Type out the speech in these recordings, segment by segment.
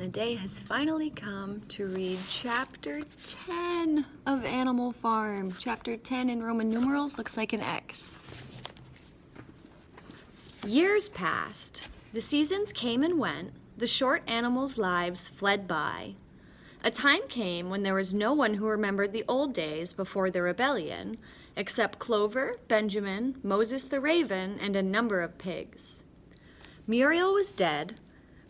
the day has finally come to read Chapter 10 of Animal Farm. Chapter 10 in Roman numerals looks like an X. Years passed. The seasons came and went. The short animals' lives fled by. A time came when there was no one who remembered the old days before the rebellion, except Clover, Benjamin, Moses the raven, and a number of pigs. Muriel was dead.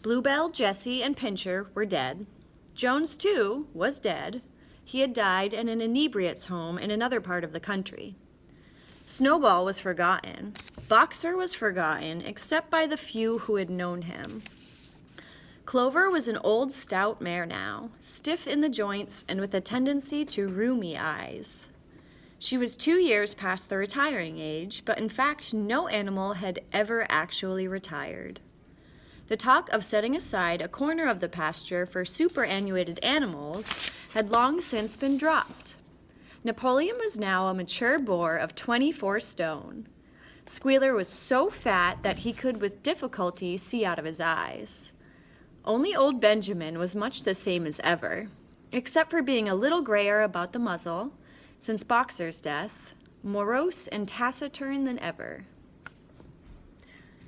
Bluebell, Jessie, and Pincher were dead. Jones, too, was dead. He had died in an inebriate's home in another part of the country. Snowball was forgotten. Boxer was forgotten, except by the few who had known him. Clover was an old, stout mare now, stiff in the joints and with a tendency to rheumy eyes. She was 2 years past the retiring age, but in fact no animal had ever actually retired. The talk of setting aside a corner of the pasture for superannuated animals had long since been dropped. Napoleon was now a mature boar of 24 stone. Squealer was so fat that he could with difficulty see out of his eyes. Only old Benjamin was much the same as ever, except for being a little grayer about the muzzle, since Boxer's death, morose and taciturn than ever.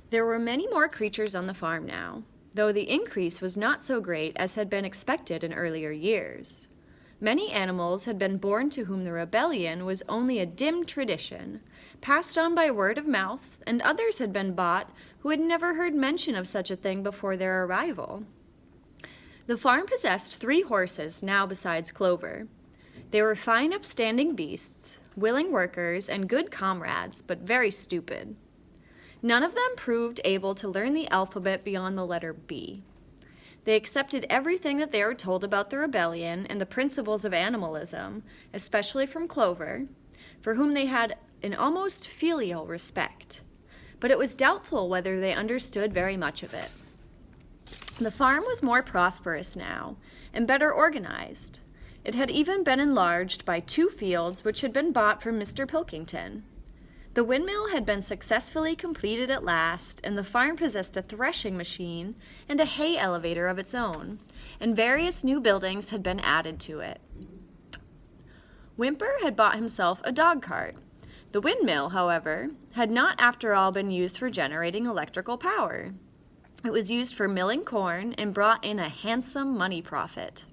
There were many more creatures on the farm now, though the increase was not so great as had been expected in earlier years. Many animals had been born to whom the rebellion was only a dim tradition, passed on by word of mouth, and others had been bought who had never heard mention of such a thing before their arrival. The farm possessed 3 horses now besides Clover. They were fine upstanding beasts, willing workers, and good comrades, but very stupid. None of them proved able to learn the alphabet beyond the letter B. They accepted everything that they were told about the rebellion and the principles of animalism, especially from Clover, for whom they had an almost filial respect. But it was doubtful whether they understood very much of it. The farm was more prosperous now, and better organized. It had even been enlarged by 2 fields which had been bought from Mr. Pilkington. The windmill had been successfully completed at last, and the farm possessed a threshing machine and a hay elevator of its own, and various new buildings had been added to it. Whymper had bought himself a dog cart. The windmill, however, had not after all been used for generating electrical power. It was used for milling corn and brought in a handsome money profit.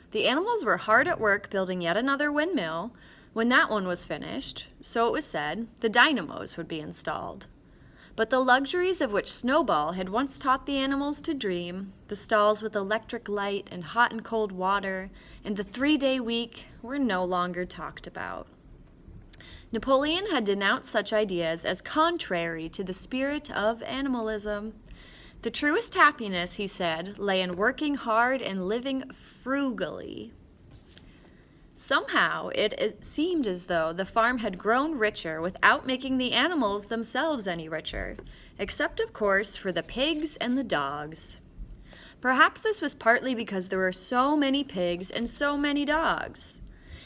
The animals were hard at work building yet another windmill. When that one was finished, so it was said, the dynamos would be installed. But the luxuries of which Snowball had once taught the animals to dream, the stalls with electric light and hot and cold water, and the 3-day week were no longer talked about. Napoleon had denounced such ideas as contrary to the spirit of animalism. The truest happiness, he said, lay in working hard and living frugally. Somehow, it seemed as though the farm had grown richer without making the animals themselves any richer, except, of course, for the pigs and the dogs. Perhaps this was partly because there were so many pigs and so many dogs.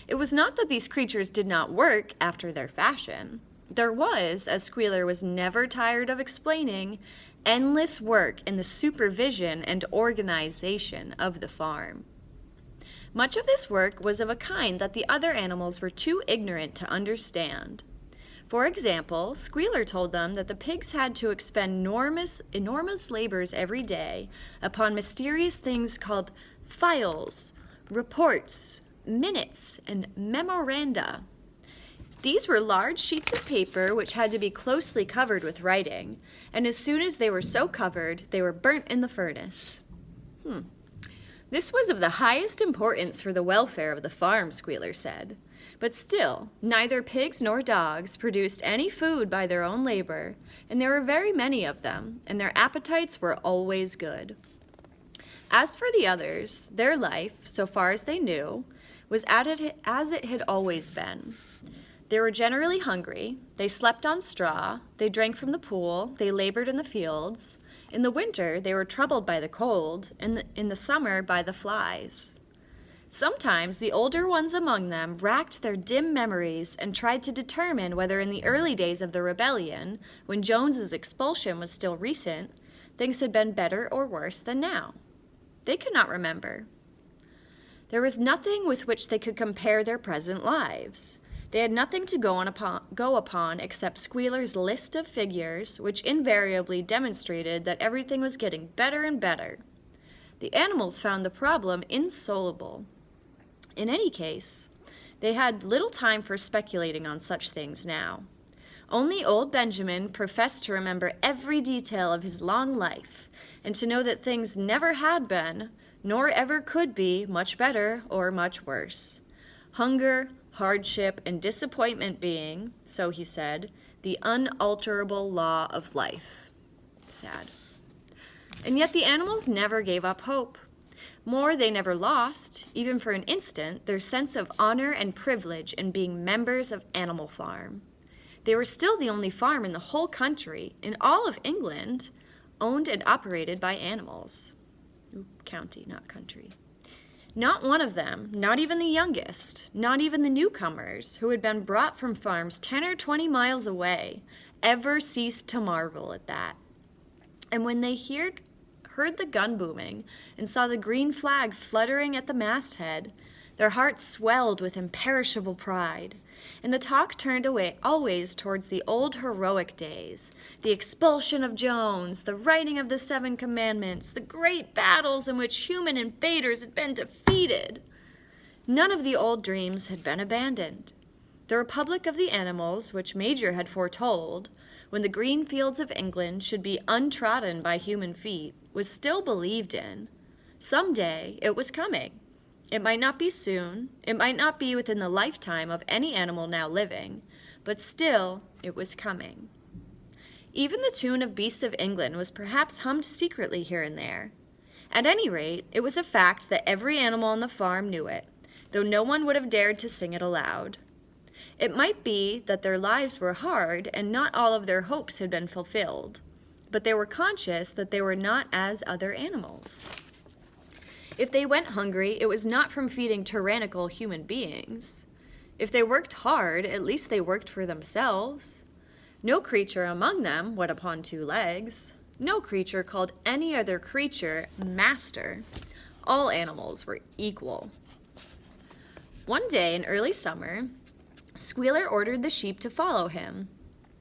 It was not that these creatures did not work after their fashion. There was, as Squealer was never tired of explaining, endless work in the supervision and organization of the farm. Much of this work was of a kind that the other animals were too ignorant to understand. For example, Squealer told them that the pigs had to expend enormous labors every day upon mysterious things called files, reports, minutes, and memoranda. These were large sheets of paper which had to be closely covered with writing, and as soon as they were so covered, they were burnt in the furnace. This was of the highest importance for the welfare of the farm, Squealer said. But still, neither pigs nor dogs produced any food by their own labor, and there were very many of them, and their appetites were always good. As for the others, their life, so far as they knew, was as it had always been. They were generally hungry, they slept on straw, they drank from the pool, they labored in the fields. In the winter, they were troubled by the cold, and in the summer by the flies. Sometimes the older ones among them racked their dim memories and tried to determine whether in the early days of the rebellion, when Jones's expulsion was still recent, things had been better or worse than now. They could not remember. There was nothing with which they could compare their present lives. They had nothing to go upon except Squealer's list of figures, which invariably demonstrated that everything was getting better and better. The animals found the problem insoluble. In any case, they had little time for speculating on such things now. Only old Benjamin professed to remember every detail of his long life, and to know that things never had been, nor ever could be, much better or much worse. Hunger, hardship, and disappointment being, so he said, the unalterable law of life. Sad. And yet the animals never gave up hope. More, they never lost, even for an instant, their sense of honor and privilege in being members of Animal Farm. They were still the only farm in the whole country, in all of England, owned and operated by animals. County, not country. Not one of them, not even the youngest, not even the newcomers, who had been brought from farms 10 or 20 miles away, ever ceased to marvel at that. And when they heard the gun booming and saw the green flag fluttering at the masthead, their hearts swelled with imperishable pride, and the talk turned away always towards the old heroic days, the expulsion of Jones, the writing of the 7 Commandments, the great battles in which human invaders had been defeated. None of the old dreams had been abandoned. The Republic of the Animals, which Major had foretold, when the green fields of England should be untrodden by human feet, was still believed in. Some day it was coming. It might not be soon, it might not be within the lifetime of any animal now living, but still it was coming. Even the tune of Beasts of England was perhaps hummed secretly here and there. At any rate, it was a fact that every animal on the farm knew it, though no one would have dared to sing it aloud. It might be that their lives were hard and not all of their hopes had been fulfilled, but they were conscious that they were not as other animals. If they went hungry, it was not from feeding tyrannical human beings. If they worked hard, at least they worked for themselves. No creature among them went upon 2 legs. No creature called any other creature master. All animals were equal. One day in early summer, Squealer ordered the sheep to follow him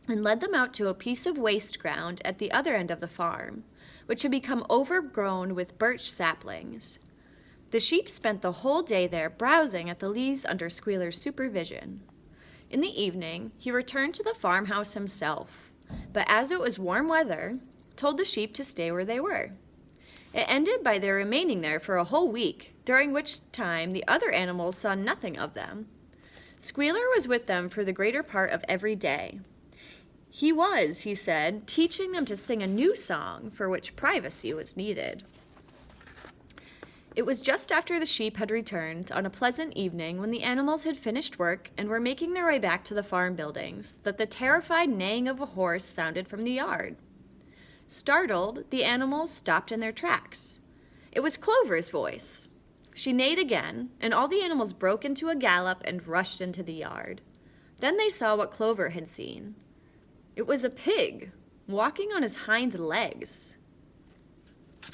and led them out to a piece of waste ground at the other end of the farm, which had become overgrown with birch saplings. The sheep spent the whole day there browsing at the leaves under Squealer's supervision. In the evening, he returned to the farmhouse himself, but as it was warm weather, told the sheep to stay where they were. It ended by their remaining there for a whole week, during which time the other animals saw nothing of them. Squealer was with them for the greater part of every day. He was, he said, teaching them to sing a new song for which privacy was needed. It was just after the sheep had returned on a pleasant evening when the animals had finished work and were making their way back to the farm buildings that the terrified neighing of a horse sounded from the yard. Startled, the animals stopped in their tracks. It was Clover's voice. She neighed again, and all the animals broke into a gallop and rushed into the yard. Then they saw what Clover had seen. It was a pig, walking on his hind legs.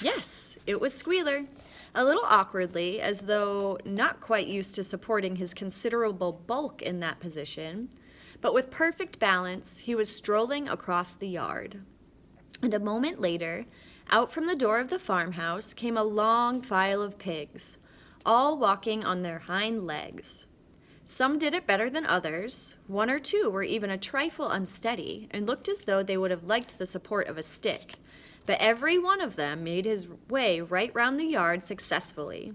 Yes, it was Squealer. A little awkwardly, as though not quite used to supporting his considerable bulk in that position, but with perfect balance, he was strolling across the yard. And a moment later, out from the door of the farmhouse came a long file of pigs, all walking on their hind legs. Some did it better than others. 1 or 2 were even a trifle unsteady and looked as though they would have liked the support of a stick. But every one of them made his way right round the yard successfully.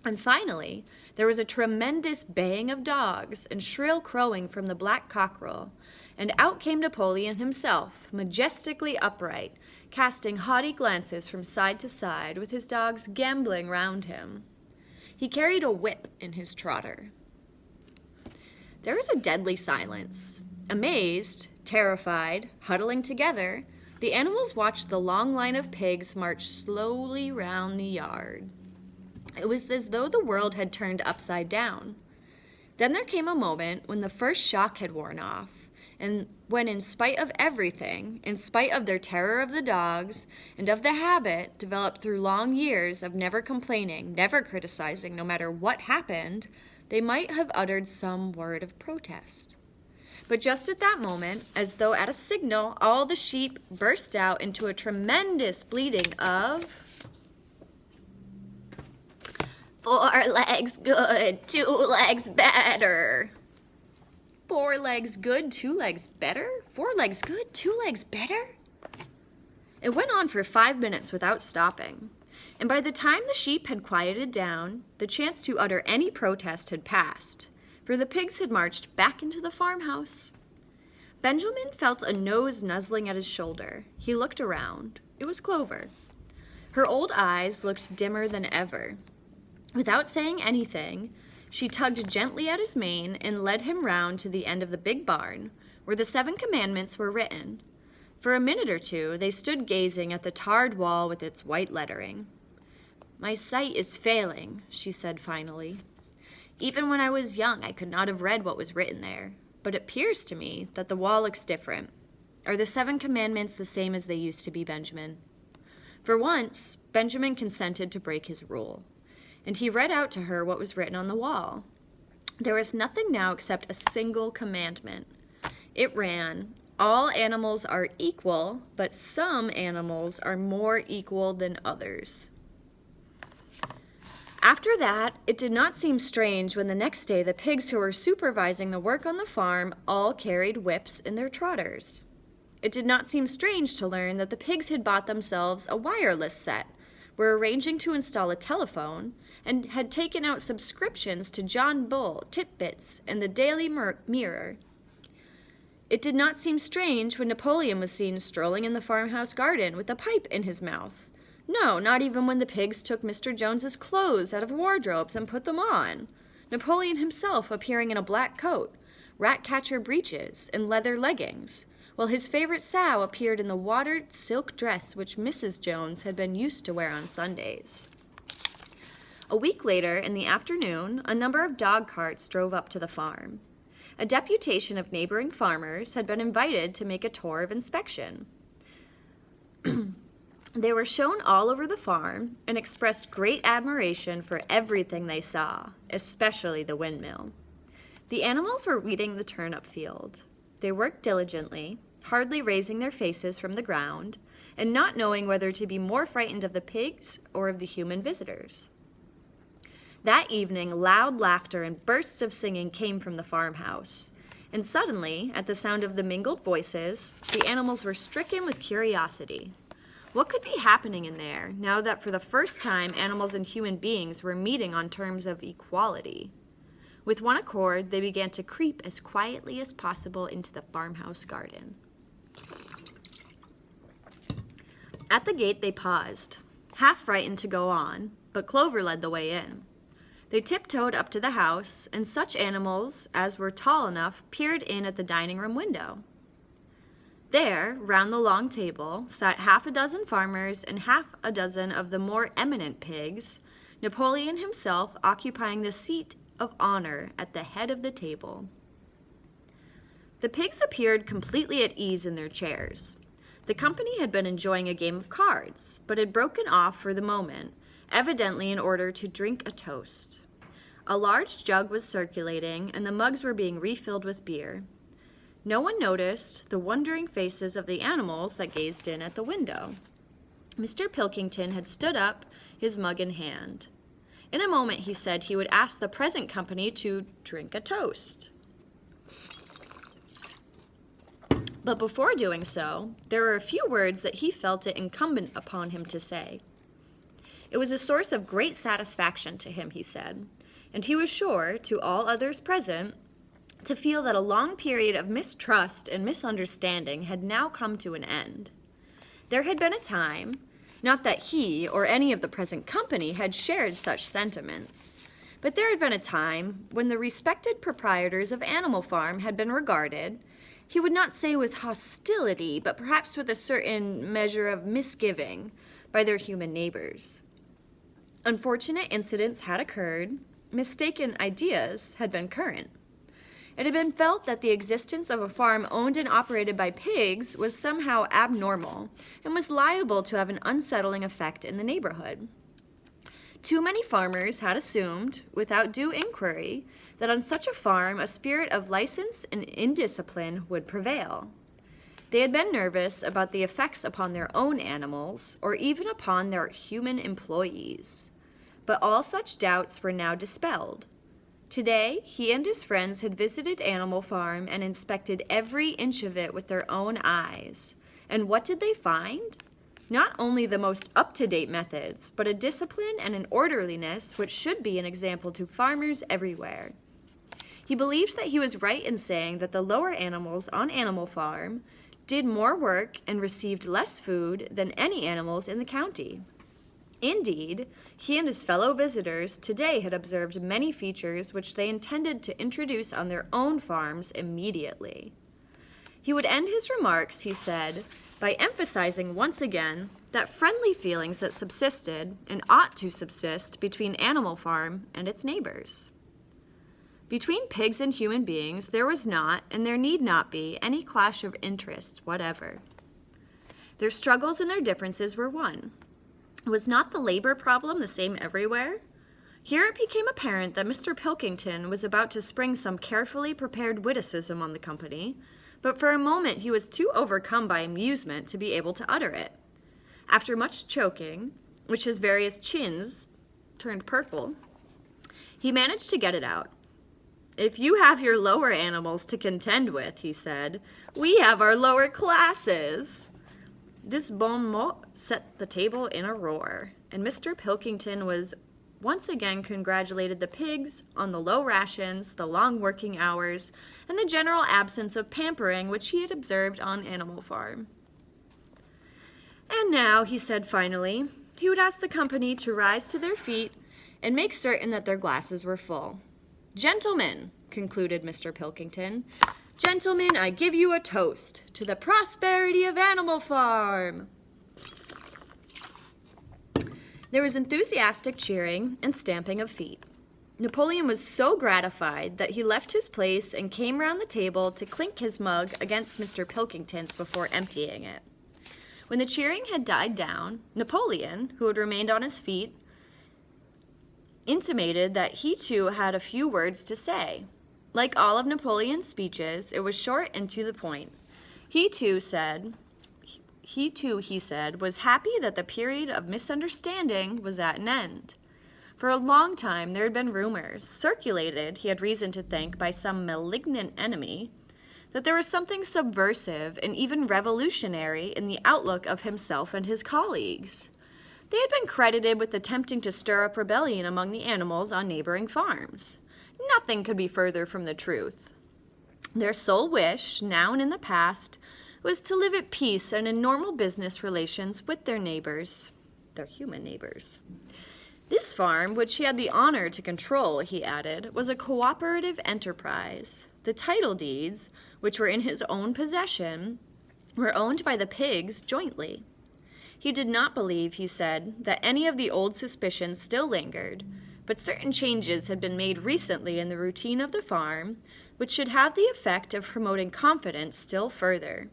And finally, there was a tremendous baying of dogs and shrill crowing from the black cockerel, and out came Napoleon himself, majestically upright, casting haughty glances from side to side, with his dogs gambolling round him. He carried a whip in his trotter. There was a deadly silence. Amazed, terrified, huddling together, the animals watched the long line of pigs march slowly round the yard. It was as though the world had turned upside down. Then there came a moment when the first shock had worn off, and when in spite of everything, in spite of their terror of the dogs and of the habit developed through long years of never complaining, never criticizing, no matter what happened, they might have uttered some word of protest. But just at that moment, as though at a signal, all the sheep burst out into a tremendous bleating of 4 legs good, 2 legs better. 4 legs good, 2 legs better? 4 legs good, 2 legs better? It went on for 5 minutes without stopping, and by the time the sheep had quieted down, the chance to utter any protest had passed, for the pigs had marched back into the farmhouse. Benjamin felt a nose nuzzling at his shoulder. He looked around. It was Clover. Her old eyes looked dimmer than ever. Without saying anything, she tugged gently at his mane and led him round to the end of the big barn, where the 7 commandments were written. For a minute or two, they stood gazing at the tarred wall with its white lettering. "My sight is failing," she said finally. "Even when I was young, I could not have read what was written there, but it appears to me that the wall looks different. Are the 7 commandments the same as they used to be, Benjamin?" For once, Benjamin consented to break his rule, and he read out to her what was written on the wall. There was nothing now except a single commandment. It ran, "All animals are equal, but some animals are more equal than others." After that, it did not seem strange when the next day the pigs who were supervising the work on the farm all carried whips in their trotters. It did not seem strange to learn that the pigs had bought themselves a wireless set, were arranging to install a telephone, and had taken out subscriptions to John Bull, Titbits, and the Daily Mirror. It did not seem strange when Napoleon was seen strolling in the farmhouse garden with a pipe in his mouth. No, not even when the pigs took Mr. Jones's clothes out of wardrobes and put them on. Napoleon himself appearing in a black coat, rat-catcher breeches, and leather leggings, while his favorite sow appeared in the watered silk dress which Mrs. Jones had been used to wear on Sundays. A week later, in the afternoon, a number of dog carts drove up to the farm. A deputation of neighboring farmers had been invited to make a tour of inspection. They were shown all over the farm and expressed great admiration for everything they saw, especially the windmill. The animals were weeding the turnip field. They worked diligently, hardly raising their faces from the ground, and not knowing whether to be more frightened of the pigs or of the human visitors. That evening, loud laughter and bursts of singing came from the farmhouse, and suddenly, at the sound of the mingled voices, the animals were stricken with curiosity. What could be happening in there, now that for the first time animals and human beings were meeting on terms of equality? With one accord, they began to creep as quietly as possible into the farmhouse garden. At the gate they paused, half frightened to go on, but Clover led the way in. They tiptoed up to the house, and such animals as were tall enough peered in at the dining room window. There, round the long table, sat 6 farmers and 6 of the more eminent pigs, Napoleon himself occupying the seat of honor at the head of the table. The pigs appeared completely at ease in their chairs. The company had been enjoying a game of cards, but had broken off for the moment, evidently in order to drink a toast. A large jug was circulating, and the mugs were being refilled with beer. No one noticed the wondering faces of the animals that gazed in at the window. Mr. Pilkington had stood up, his mug in hand. In a moment he said he would ask the present company to drink a toast. But before doing so, there were a few words that he felt it incumbent upon him to say. It was a source of great satisfaction to him, he said, and he was sure, to all others present, to feel that a long period of mistrust and misunderstanding had now come to an end. There had been a time, not that he or any of the present company had shared such sentiments, but there had been a time when the respected proprietors of Animal Farm had been regarded, he would not say with hostility, but perhaps with a certain measure of misgiving, by their human neighbors. Unfortunate incidents had occurred, mistaken ideas had been current. It had been felt that the existence of a farm owned and operated by pigs was somehow abnormal and was liable to have an unsettling effect in the neighborhood. Too many farmers had assumed, without due inquiry, that on such a farm a spirit of license and indiscipline would prevail. They had been nervous about the effects upon their own animals or even upon their human employees. But all such doubts were now dispelled. Today, he and his friends had visited Animal Farm and inspected every inch of it with their own eyes. And what did they find? Not only the most up-to-date methods, but a discipline and an orderliness which should be an example to farmers everywhere. He believed that he was right in saying that the lower animals on Animal Farm did more work and received less food than any animals in the county. Indeed, he and his fellow visitors today had observed many features which they intended to introduce on their own farms immediately. He would end his remarks, he said, by emphasizing once again that friendly feelings that subsisted and ought to subsist between Animal Farm and its neighbors. Between pigs and human beings, there was not, and there need not be, any clash of interests whatever. Their struggles and their differences were one. Was not the labor problem the same everywhere? Here it became apparent that Mr. Pilkington was about to spring some carefully prepared witticism on the company, but for a moment he was too overcome by amusement to be able to utter it. After much choking, which his various chins turned purple, he managed to get it out. "If you have your lower animals to contend with," he said, "we have our lower classes." This bon mot set the table in a roar, and Mr. Pilkington was once again congratulated the pigs on the low rations, the long working hours, and the general absence of pampering which he had observed on Animal Farm. And now, he said finally, he would ask the company to rise to their feet and make certain that their glasses were full. "Gentlemen," concluded Mr. Pilkington, "gentlemen, I give you a toast to the prosperity of Animal Farm." There was enthusiastic cheering and stamping of feet. Napoleon was so gratified that he left his place and came round the table to clink his mug against Mr. Pilkington's before emptying it. When the cheering had died down, Napoleon, who had remained on his feet, intimated that he too had a few words to say. Like all of Napoleon's speeches, it was short and to the point. He too, he said, was happy that the period of misunderstanding was at an end. For a long time there had been rumors, circulated, he had reason to think, by some malignant enemy, that there was something subversive and even revolutionary in the outlook of himself and his colleagues. They had been credited with attempting to stir up rebellion among the animals on neighboring farms. Nothing could be further from the truth. Their sole wish, now and in the past, was to live at peace and in normal business relations with their neighbors, their human neighbors. This farm, which he had the honor to control, he added, was a cooperative enterprise. The title deeds, which were in his own possession, were owned by the pigs jointly. He did not believe, he said, that any of the old suspicions still lingered, but certain changes had been made recently in the routine of the farm, which should have the effect of promoting confidence still further.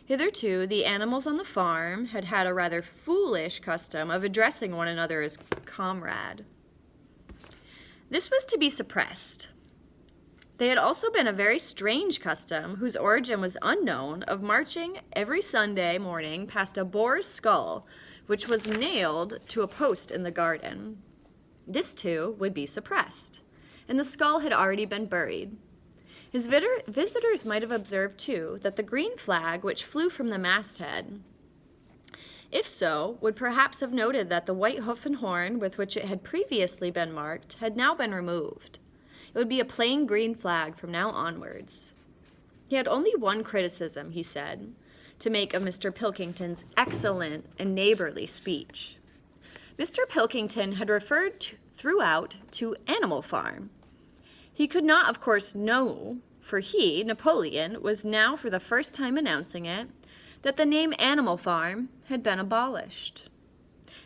Hitherto, the animals on the farm had had a rather foolish custom of addressing one another as comrade. This was to be suppressed. They had also been a very strange custom, whose origin was unknown, of marching every Sunday morning past a boar's skull, which was nailed to a post in the garden. This, too, would be suppressed, and the skull had already been buried. His visitors might have observed, too, that the green flag which flew from the masthead, if so, would perhaps have noted that the white hoof and horn with which it had previously been marked had now been removed. It would be a plain green flag from now onwards. He had only one criticism, he said, to make of Mr. Pilkington's excellent and neighborly speech. Mr. Pilkington had referred throughout to Animal Farm. He could not, of course, know, for he, Napoleon, was now for the first time announcing it, that the name Animal Farm had been abolished.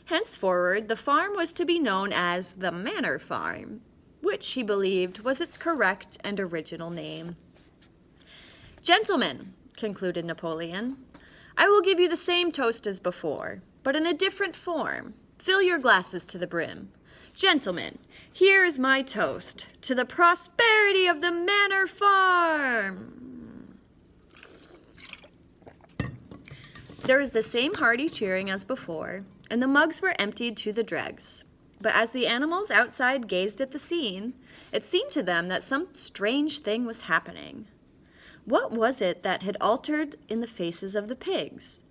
Henceforward, the farm was to be known as the Manor Farm, which he believed was its correct and original name. "Gentlemen," concluded Napoleon, "I will give you the same toast as before, but in a different form. Fill your glasses to the brim. Gentlemen, here is my toast to the prosperity of the Manor Farm." There was the same hearty cheering as before, and the mugs were emptied to the dregs. But as the animals outside gazed at the scene, it seemed to them that some strange thing was happening. What was it that had altered in the faces of the pigs?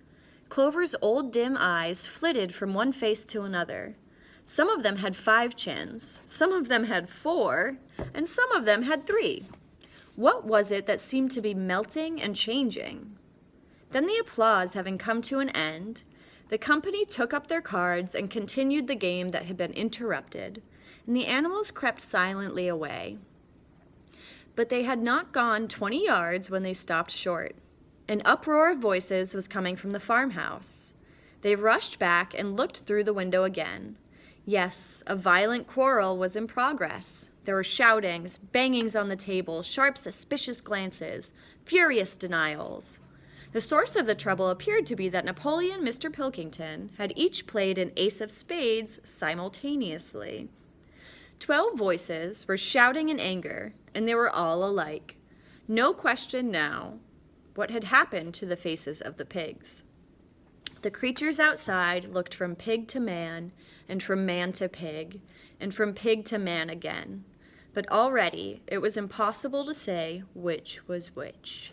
Clover's old dim eyes flitted from one face to another. Some of them had 5 chins, some of them had 4, and some of them had 3. What was it that seemed to be melting and changing? Then, the applause having come to an end, the company took up their cards and continued the game that had been interrupted, and the animals crept silently away. But they had not gone 20 yards when they stopped short. An uproar of voices was coming from the farmhouse. They rushed back and looked through the window again. Yes, a violent quarrel was in progress. There were shoutings, bangings on the table, sharp, suspicious glances, furious denials. The source of the trouble appeared to be that Napoleon and Mr. Pilkington had each played an ace of spades simultaneously. 12 voices were shouting in anger, and they were all alike. No question now what had happened to the faces of the pigs. The creatures outside looked from pig to man, and from man to pig, and from pig to man again. But already it was impossible to say which was which.